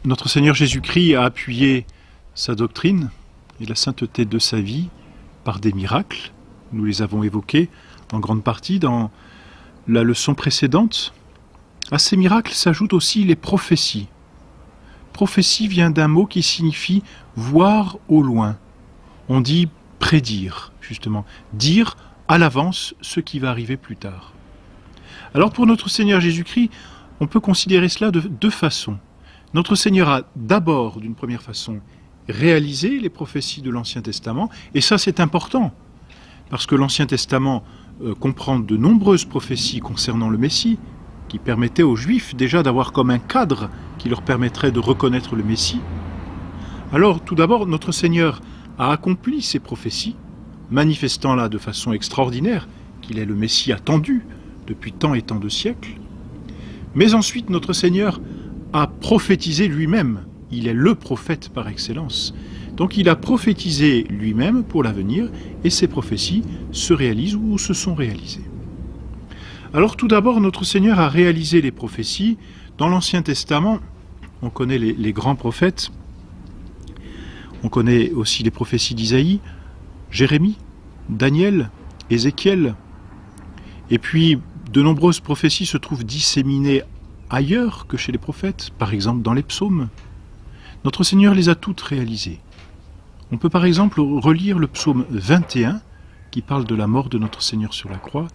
Notre Seigneur Jésus-Christ a appuyé sa doctrine et la sainteté de sa vie par des miracles. Nous les avons évoqués en grande partie dans la leçon précédente. À ces miracles s'ajoutent aussi les prophéties. Prophétie vient d'un mot qui signifie voir au loin. On dit prédire, justement, dire à l'avance ce qui va arriver plus tard. Alors pour notre Seigneur Jésus-Christ, on peut considérer cela de deux façons. Notre Seigneur a d'abord, d'une première façon, réalisé les prophéties de l'Ancien Testament, et ça c'est important, parce que l'Ancien Testament comprend de nombreuses prophéties concernant le Messie, qui permettaient aux Juifs déjà d'avoir comme un cadre qui leur permettrait de reconnaître le Messie. Alors tout d'abord, notre Seigneur a accompli ces prophéties, manifestant là de façon extraordinaire qu'il est le Messie attendu depuis tant et tant de siècles. Mais ensuite, notre Seigneur a prophétisé lui-même. Il est le prophète par excellence. Donc il a prophétisé lui-même pour l'avenir, et ces prophéties se réalisent ou se sont réalisées. Alors tout d'abord, notre Seigneur a réalisé les prophéties. Dans l'Ancien Testament, on connaît les grands prophètes, on connaît aussi les prophéties d'Isaïe, Jérémie, Daniel, Ézéchiel, et puis de nombreuses prophéties se trouvent disséminées ailleurs que chez les prophètes, par exemple dans les psaumes. Notre Seigneur les a toutes réalisées. On peut par exemple relire le psaume 21, qui parle de la mort de notre Seigneur sur la croix,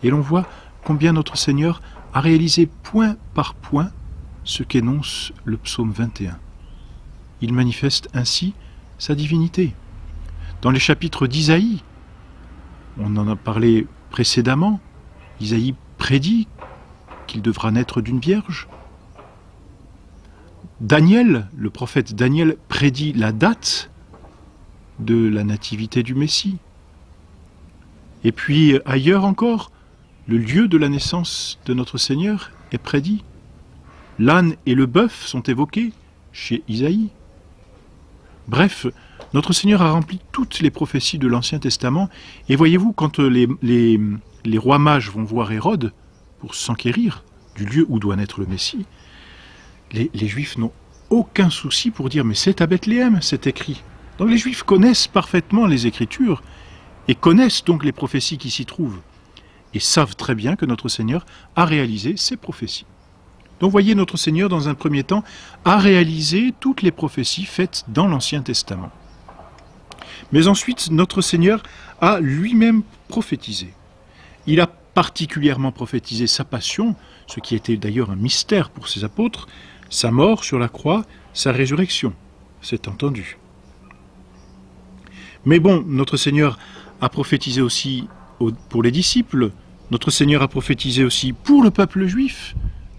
et l'on voit combien notre Seigneur a réalisé point par point ce qu'énonce le psaume 21. Il manifeste ainsi sa divinité. Dans les chapitres d'Isaïe, on en a parlé précédemment, Isaïe prédit qu'il devra naître d'une vierge. Daniel, le prophète Daniel, prédit la date de la nativité du Messie. Et puis ailleurs encore, le lieu de la naissance de notre Seigneur est prédit. L'âne et le bœuf sont évoqués chez Isaïe. Bref, notre Seigneur a rempli toutes les prophéties de l'Ancien Testament. Et voyez-vous, quand les rois mages vont voir Hérode pour s'enquérir du lieu où doit naître le Messie, les Juifs n'ont aucun souci pour dire « mais c'est à Bethléem, c'est écrit ». Donc les Juifs connaissent parfaitement les Écritures et connaissent donc les prophéties qui s'y trouvent et savent très bien que notre Seigneur a réalisé ces prophéties. Donc voyez, notre Seigneur, dans un premier temps, a réalisé toutes les prophéties faites dans l'Ancien Testament. Mais ensuite, notre Seigneur a lui-même prophétisé. Il a particulièrement prophétisé sa passion, ce qui était d'ailleurs un mystère pour ses apôtres, sa mort sur la croix, sa résurrection, c'est entendu. Mais bon, notre Seigneur a prophétisé aussi pour les disciples, notre Seigneur a prophétisé aussi pour le peuple juif,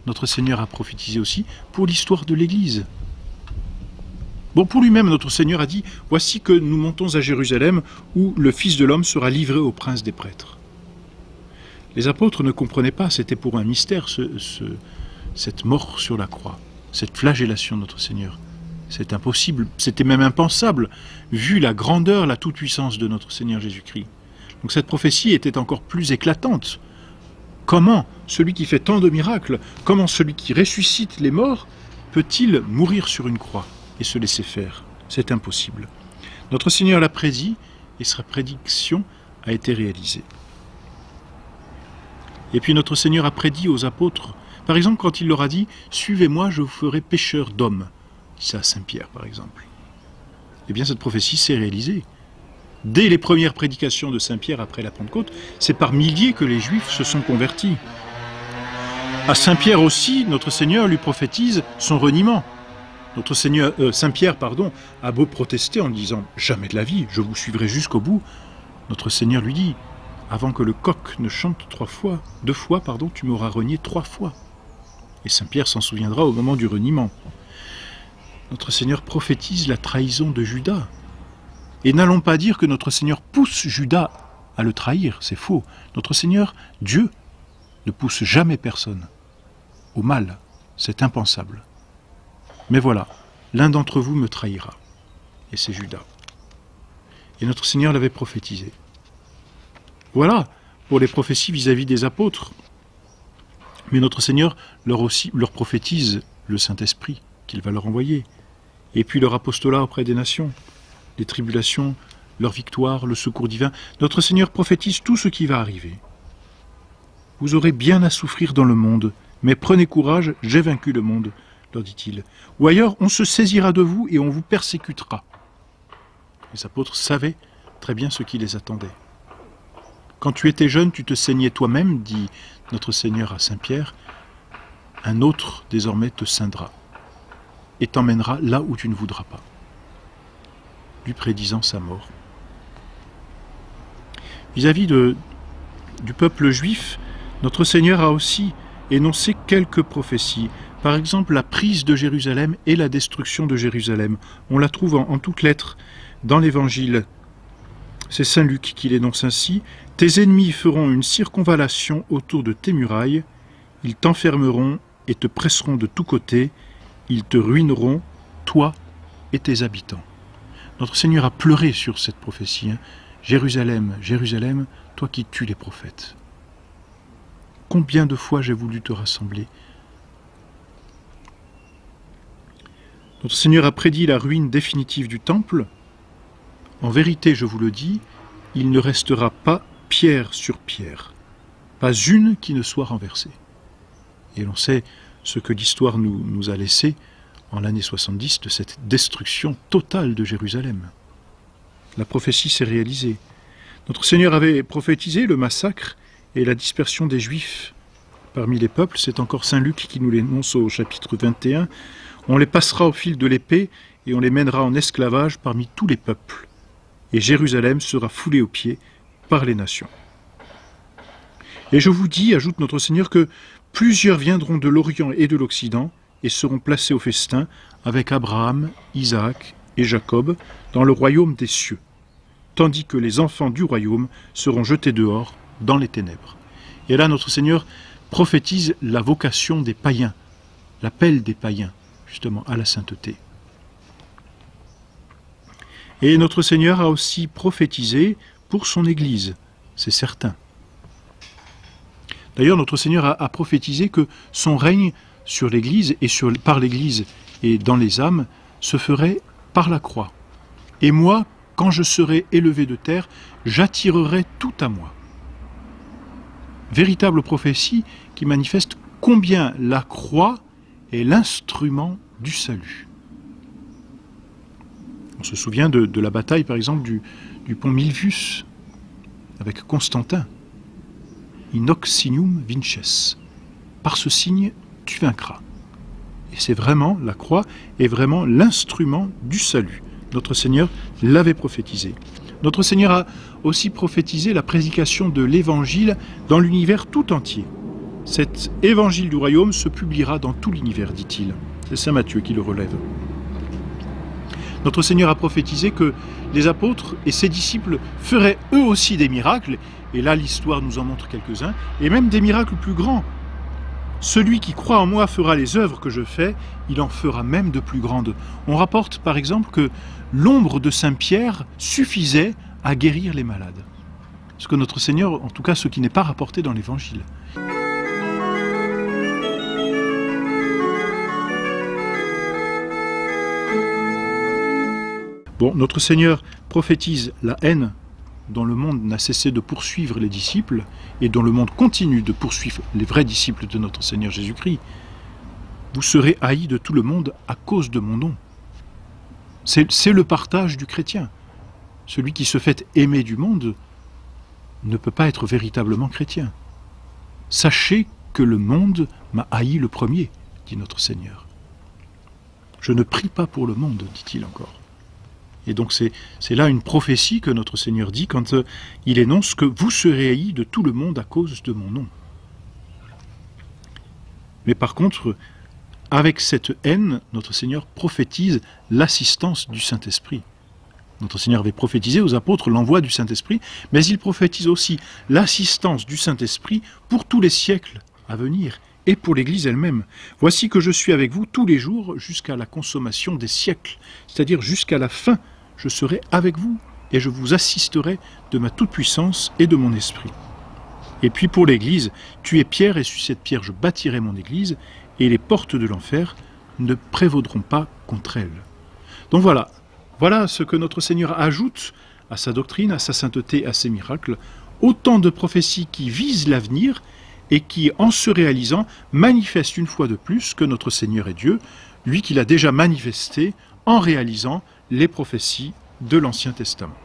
notre Seigneur a prophétisé aussi pour l'histoire de l'Église. Bon, pour lui-même, notre Seigneur a dit « Voici que nous montons à Jérusalem, où le Fils de l'homme sera livré au prince des prêtres. » Les apôtres ne comprenaient pas, c'était pour un mystère, cette mort sur la croix, cette flagellation de notre Seigneur. C'est impossible, c'était même impensable, vu la grandeur, la toute-puissance de notre Seigneur Jésus-Christ. Donc cette prophétie était encore plus éclatante. Comment celui qui fait tant de miracles, comment celui qui ressuscite les morts, peut-il mourir sur une croix et se laisser faire? C'est impossible. Notre Seigneur l'a prédit et sa prédiction a été réalisée. Et puis notre Seigneur a prédit aux apôtres, par exemple quand il leur a dit « Suivez-moi, je vous ferai pécheurs d'hommes ». C'est à Saint-Pierre par exemple. Eh bien cette prophétie s'est réalisée. Dès les premières prédications de Saint-Pierre après la Pentecôte, c'est par milliers que les Juifs se sont convertis. À Saint-Pierre aussi, notre Seigneur lui prophétise son reniement. Notre Seigneur, Saint-Pierre, a beau protester en disant « Jamais de la vie, je vous suivrai jusqu'au bout ». Notre Seigneur lui dit « Avant que le coq ne chante deux fois, tu m'auras renié 3 fois ». Et Saint-Pierre s'en souviendra au moment du reniement. Notre Seigneur prophétise la trahison de Judas. Et n'allons pas dire que notre Seigneur pousse Judas à le trahir, c'est faux. Notre Seigneur, Dieu, ne pousse jamais personne au mal, c'est impensable. Mais voilà, l'un d'entre vous me trahira, et c'est Judas. Et notre Seigneur l'avait prophétisé. Voilà pour les prophéties vis-à-vis des apôtres. Mais notre Seigneur leur prophétise le Saint-Esprit, qu'il va leur envoyer. Et puis leur apostolat auprès des nations, les tribulations, leur victoire, le secours divin. Notre Seigneur prophétise tout ce qui va arriver. Vous aurez bien à souffrir dans le monde, mais prenez courage, j'ai vaincu le monde, leur dit-il. Ou ailleurs, on se saisira de vous et on vous persécutera. Les apôtres savaient très bien ce qui les attendait. Quand tu étais jeune, tu te saignais toi-même, dit notre Seigneur à Saint Pierre. Un autre, désormais, te ceindra et t'emmènera là où tu ne voudras pas, lui prédisant sa mort. Vis-à-vis du peuple juif, notre Seigneur a aussi énoncé quelques prophéties. Par exemple, la prise de Jérusalem et la destruction de Jérusalem. On la trouve en toutes lettres dans l'Évangile. C'est saint Luc qui l'énonce ainsi. « Tes ennemis feront une circonvallation autour de tes murailles, ils t'enfermeront et te presseront de tous côtés, ils te ruineront, toi et tes habitants. » Notre Seigneur a pleuré sur cette prophétie. Jérusalem, Jérusalem, toi qui tues les prophètes. Combien de fois j'ai voulu te rassembler. Notre Seigneur a prédit la ruine définitive du temple. En vérité, je vous le dis, il ne restera pas pierre sur pierre, pas une qui ne soit renversée. Et l'on sait ce que l'histoire nous a laissé en l'année 70 de cette destruction totale de Jérusalem. La prophétie s'est réalisée. Notre Seigneur avait prophétisé le massacre et la dispersion des Juifs parmi les peuples. C'est encore saint Luc qui nous l'énonce au chapitre 21. On les passera au fil de l'épée et on les mènera en esclavage parmi tous les peuples. Et Jérusalem sera foulée aux pieds par les nations. Et je vous dis, ajoute notre Seigneur, que plusieurs viendront de l'Orient et de l'Occident et seront placés au festin avec Abraham, Isaac et Jacob dans le royaume des cieux, tandis que les enfants du royaume seront jetés dehors dans les ténèbres. Et là, notre Seigneur prophétise la vocation des païens, l'appel des païens, justement, à la sainteté. Et notre Seigneur a aussi prophétisé pour son Église, c'est certain. D'ailleurs, notre Seigneur a prophétisé que son règne sur l'Église et par l'Église et dans les âmes se ferait par la croix. Et moi, quand je serai élevé de terre, j'attirerai tout à moi. Véritable prophétie qui manifeste combien la croix est l'instrument du salut. On se souvient de la bataille, par exemple, du pont Milvius, avec Constantin. In hoc signum vinces. Par ce signe, tu vaincras. Et c'est vraiment, la croix est vraiment l'instrument du salut. Notre Seigneur l'avait prophétisé. Notre Seigneur a aussi prophétisé la prédication de l'Évangile dans l'univers tout entier. Cet Évangile du royaume se publiera dans tout l'univers, dit-il. C'est saint Matthieu qui le relève. Notre Seigneur a prophétisé que les apôtres et ses disciples feraient eux aussi des miracles, et là l'histoire nous en montre quelques-uns, et même des miracles plus grands. Celui qui croit en moi fera les œuvres que je fais, il en fera même de plus grandes. On rapporte par exemple que l'ombre de Saint Pierre suffisait à guérir les malades. Ce que notre Seigneur, en tout cas ce qui n'est pas rapporté dans l'Évangile. Bon, notre Seigneur prophétise la haine dont le monde n'a cessé de poursuivre les disciples et dont le monde continue de poursuivre les vrais disciples de notre Seigneur Jésus-Christ. Vous serez haïs de tout le monde à cause de mon nom. C'est le partage du chrétien. Celui qui se fait aimer du monde ne peut pas être véritablement chrétien. Sachez que le monde m'a haï le premier, dit notre Seigneur. Je ne prie pas pour le monde, dit-il encore. Et donc c'est là une prophétie que notre Seigneur dit quand il énonce que vous serez haïs de tout le monde à cause de mon nom. Mais par contre, avec cette haine, notre Seigneur prophétise l'assistance du Saint-Esprit. Notre Seigneur avait prophétisé aux apôtres l'envoi du Saint-Esprit, mais il prophétise aussi l'assistance du Saint-Esprit pour tous les siècles à venir et pour l'Église elle-même. Voici que je suis avec vous tous les jours jusqu'à la consommation des siècles, c'est-à-dire jusqu'à la fin. Je serai avec vous et je vous assisterai de ma toute-puissance et de mon esprit. Et puis pour l'Église, tu es pierre et sur cette pierre je bâtirai mon Église et les portes de l'enfer ne prévaudront pas contre elle. Donc voilà ce que notre Seigneur ajoute à sa doctrine, à sa sainteté, à ses miracles, autant de prophéties qui visent l'avenir et qui, en se réalisant, manifestent une fois de plus que notre Seigneur est Dieu, lui qui l'a déjà manifesté en réalisant les prophéties de l'Ancien Testament.